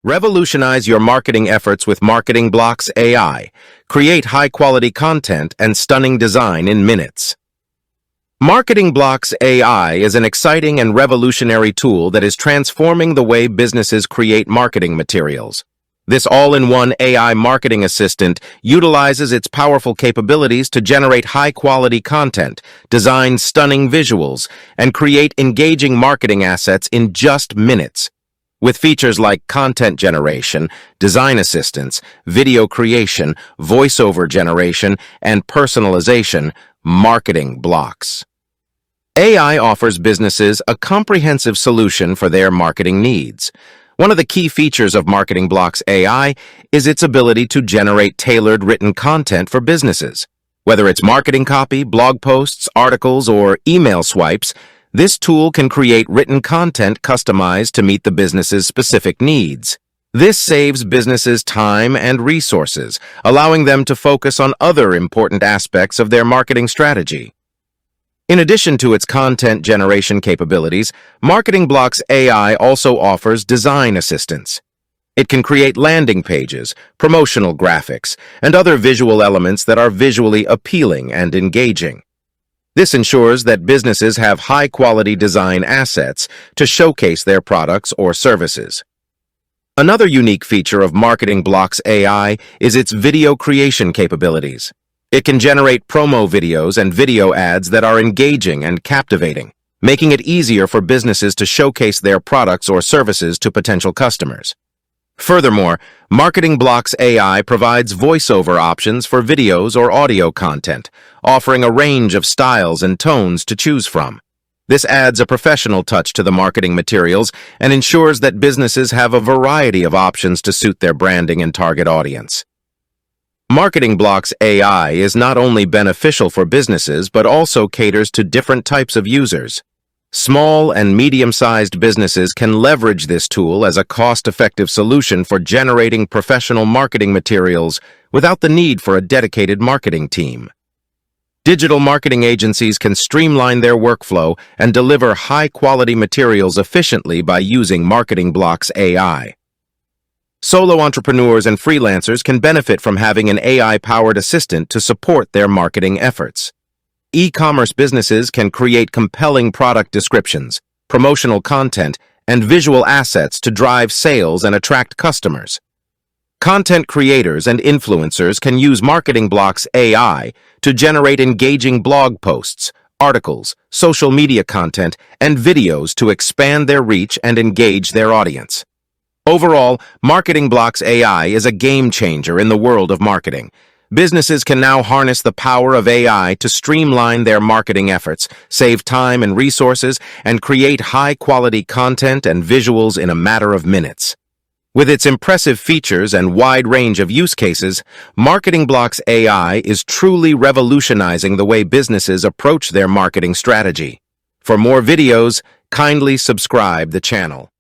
Revolutionize your marketing efforts with MarketingBlocks AI. Create high-quality content and stunning design in minutes. MarketingBlocks AI is an exciting and revolutionary tool that is transforming the way businesses create marketing materials. This all-in-one AI marketing assistant utilizes its powerful capabilities to generate high-quality content, design stunning visuals, and create engaging marketing assets in just minutes. With features like content generation, design assistance, video creation, voiceover generation, and personalization, MarketingBlocks AI offers businesses a comprehensive solution for their marketing needs. One of the key features of MarketingBlocks AI is its ability to generate tailored written content for businesses. Whether it's marketing copy, blog posts, articles, or email swipes, this tool can create written content customized to meet the business's specific needs. This saves businesses time and resources, allowing them to focus on other important aspects of their marketing strategy. In addition to its content generation capabilities, MarketingBlocks AI also offers design assistance. It can create landing pages, promotional graphics, and other visual elements that are visually appealing and engaging. This ensures that businesses have high-quality design assets to showcase their products or services. Another unique feature of MarketingBlocks AI is its video creation capabilities. It can generate promo videos and video ads that are engaging and captivating, making it easier for businesses to showcase their products or services to potential customers. Furthermore, MarketingBlocks AI provides voiceover options for videos or audio content, offering a range of styles and tones to choose from. This adds a professional touch to the marketing materials and ensures that businesses have a variety of options to suit their branding and target audience. MarketingBlocks AI is not only beneficial for businesses but also caters to different types of users. Small and medium-sized businesses can leverage this tool as a cost-effective solution for generating professional marketing materials without the need for a dedicated marketing team. Digital marketing agencies can streamline their workflow and deliver high-quality materials efficiently by using MarketingBlocks AI. Solo entrepreneurs and freelancers can benefit from having an AI-powered assistant to support their marketing efforts. E-commerce businesses can create compelling product descriptions, promotional content, and visual assets to drive sales and attract customers. Content creators and influencers can use MarketingBlocks AI to generate engaging blog posts, articles, social media content, and videos to expand their reach and engage their audience. Overall, MarketingBlocks AI is a game changer in the world of marketing. Businesses can now harness the power of AI to streamline their marketing efforts, save time and resources, and create high-quality content and visuals in a matter of minutes. With its impressive features and wide range of use cases, MarketingBlocks AI is truly revolutionizing the way businesses approach their marketing strategy. For more videos, kindly subscribe the channel.